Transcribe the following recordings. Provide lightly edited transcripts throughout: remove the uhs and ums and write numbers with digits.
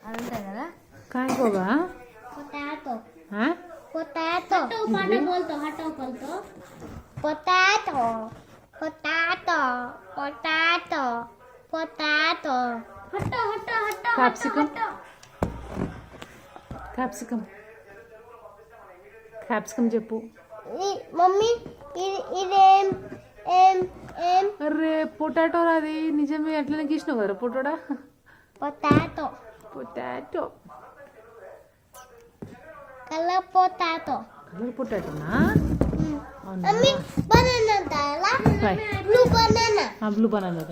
अरे కదా काय होगा पोटैटो हाँ पोटैटो पाटा बोल तो हटाओ बोल तो पोटैटो पोटैटो पोटैटो पोटैटो हटो हटो हटो कैप्सिकम कैप्सिकम कैप्सिकम చెప్పు మమ్మీ ఇదేం ఏం ఏం అరే పొటాటో అది నిజమే అట్లనే గీసినావు కదా potato potato potato colour potato colour పొటాటోనా మమ్మీ బనానా తాలా బ్లూ బనానా బ్లూ బనానా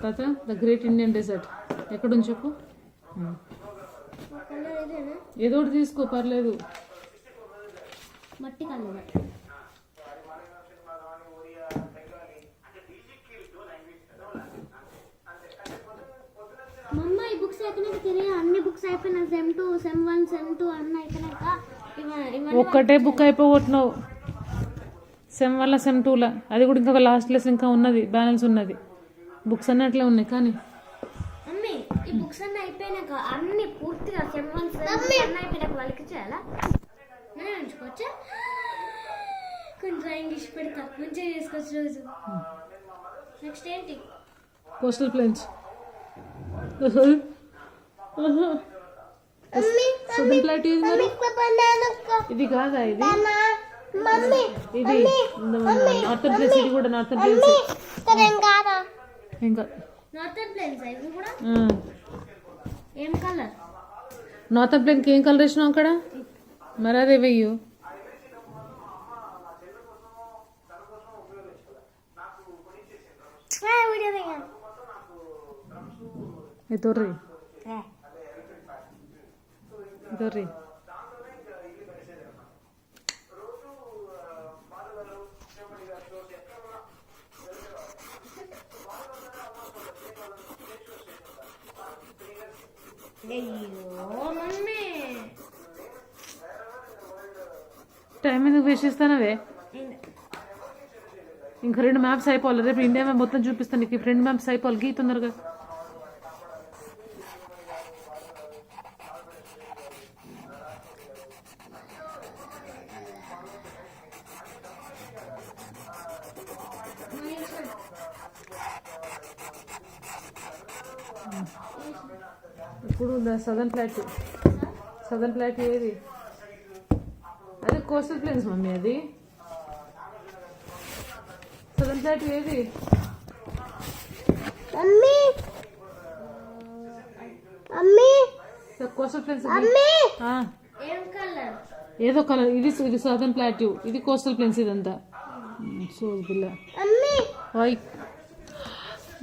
తాత ద గ్రేట్ ఇండియన్ డెజర్ట్ ఎక్కడుంది చెప్పు ఏదో ఒకటి తీసుకో పర్లేదు మట్టి కలర్ మమ్మ ఈ బుక్స్ అయిపోయినాక తిరిగి అన్ని బుక్స్ అయిపోయినాయి సెమ్ 2 సెమ్ 1 సెమ్ 2 అన్నీ అయిపోయినాక ఒక్కటే బుక్ అయిపోగొట్టినావు సెమ్ 1 సెమ్ 2 అది కూడా ఇంకా లాస్ట్ లెస్ ఇంకా ఉన్నది బ్యాలెన్స్ ఉన్నది బుక్స్ అన్నీ అట్లే ఉన్నాయి కానీ మమ్మీ ఈ బుక్స్ అన్నీ అయిపోయినాక అన్ని పూర్తిగా సెమ్ 1 సెమ్ 2 అన్నీ అయిపోయినాక వాళ్ళకి చేయాలా నేను ఉంచుకోవచ్చా కొంచెం ఇంగ్లీష్ పెడతా మంచిగా చేసుకోవచ్చు రోజు నెక్స్ట్ ఏంటి కోస్టల్ ప్లేన్స్ సదర్న్ ప్లాట్ ఇది కాదా ఇది ఇది నార్థన్ ప్లేస్ ఇది కూడా నార్థన్ ప్లేస్ ఇంకా నార్థన్ ప్లేన్స్ ఇవి కూడా ఏం కలర్ నార్థన్ ప్లేన్కి ఏం కలర్ వేసినావు అక్కడ మరి అదే వెయ్యు దొర్రి దొర్రి టైం ఎందుకు వేస్ట్ చేస్తానవే ఇంకా 2 మ్యాప్స్ అయిపోవాలి రేపు ఇండియా మ్యాప్ మొత్తం చూపిస్తాను నీకు 2 మ్యాప్స్ అయిపోవాలి గీ తొందరగా ఇప్పుడు సదర్న్ ప్లాట్ ఏది అదే కోస్టల్ ప్లేన్స్ మమ్మీ అది సదర్న్ ప్లాట్ ఏది mummy mummy coastal planes mummy ఏం కలర్ ఏదో కలర్ ఇది సదర్న్ ప్లాట్యూ ఇది కోస్టల్ ప్లేన్స్ ఇదంతా సో పిల్ల మమ్మీ ఓయ్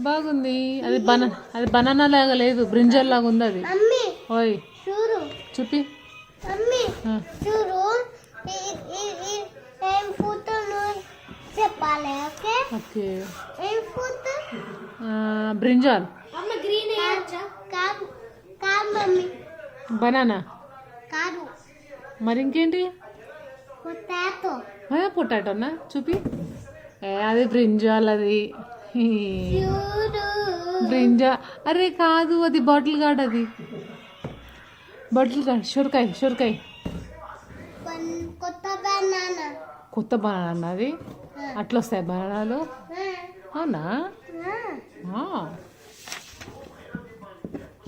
బాగుంది అది బనానా లాగా లేదు బ్రింజల్ లాగా ఉంది అది మమ్మీ ఓయ్ చూడు చూపి మమ్మీ చూడు ఏం ఫోటో చెప్పాలి ఓకే ఓకే ఏం ఫోటో బ్రింజాల్ అమ్మ గ్రీన్ వేయచ్చా కాదు కాదు మమ్మీ బనానా కాదు మరి ఇంకేంటి పొటాటో పొటాటోనా చూపి అది బ్రింజాల్ అది బ్రింజా అరే కాదు అది బాటిల్ గార్డ్ అది బాటిల్ గార్డ్ షురకాయ కొత్త బనానా అది అట్లా వస్తాయి బనానాలు అవునా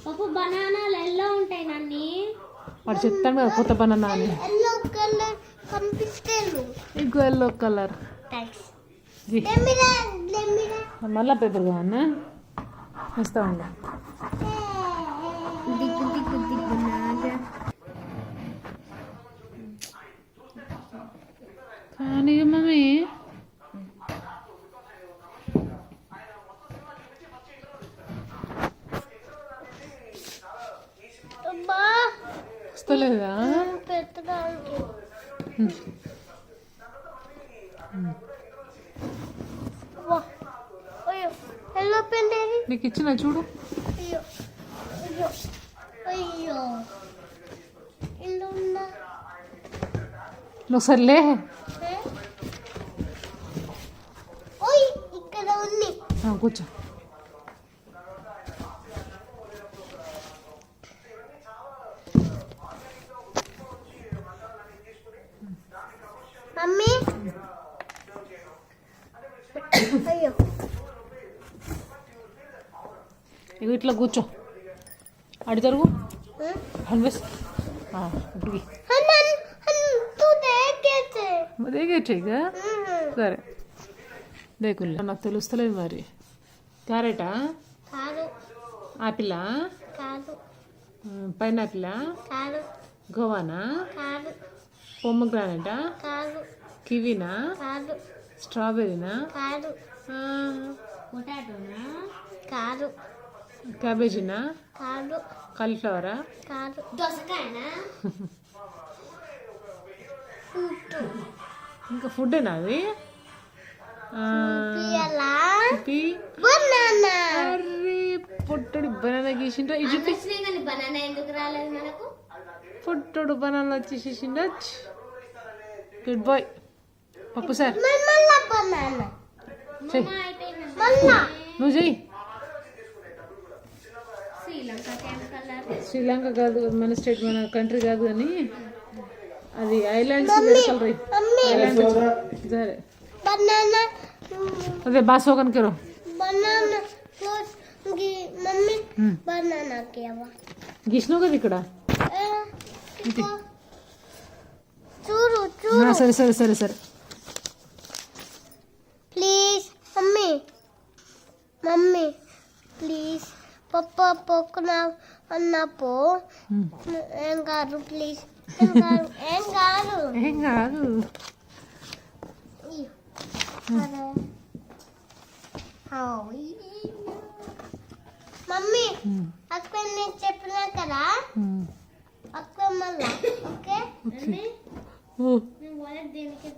పప్పు బనానాలు ఎల్లో ఉంటాయి నన్ని వాడు చెప్తాను కదా కొత్త బనానా అని ఎల్లో కలర్ కనిపిస్తేలు ఇంకో ఎల్లో కలర్ మళ్ళా పేపర్ కావన్నా వస్తా ఉండ దిగ్గు దిగ్గు దిగ్గు నాగా కానీ మమ్మీ వస్తలేదా పెట్టడానికి ఎల్లో పెన్ ఏది నీకు ఇచ్చిన చూడు అయ్యో అయ్యో అయ్యో ఇందులో ఉందా ఒకసారి లే ఓయ్ ఇక్కడ ఉంది కూర్చో ఇక ఇట్లా కూర్చో అడి తరుగు హన్వేస్ ఇప్పటికి దేగేచ్చా సరే దేకుల్లా నాకు తెలుస్తలేదు మరి క్యారెటా కాదు ఆపిలా కాదు పైనాపిలా కాదు గోవానా కాదు పొమ్మగ్రానైటా కాదు కివీనా కాదు స్ట్రాబెర్రీనా కాదు పొటాటోనా కాదు క్యాబేజీనా కాదు కాలీఫ్లవరా కాదు దోసకాయనా ఇంకా ఫుడ్డేనా అది బనానా అరే పొట్టడు బనానా గీసిండ్రా ఇది చూపి బనానా ఎందుకు రాలేదు మనకు పొట్టడు బనానా వచ్చేసిండ గుడ్ బాయ్ పప్పు సార్ బనానా చెయ్యి నువ్వు చెయ్యి శ్రీలంక కాదు మన స్టేట్ మన కంట్రీ కాదు కానీ అది ఐలాండ్స్ ఐలాండ్ సరే బనానా అదే బాసోగన్ కెరో బనానా మమ్మీ బనానా కేవా గీసినావు కదా ఇక్కడ చూడు సరే సరే సరే సరే ప్లీజ్ మమ్మీ మమ్మీ ప్లీజ్ పప్పా పొక్కునా అన్నపో ఏం కాదు ప్లీజ్ ఏం కాదు ఏం కాదు మమ్మీ అక్క నేను చెప్పినా కదా అక్క మళ్ళా ఓకే వాలెట్ దేనికి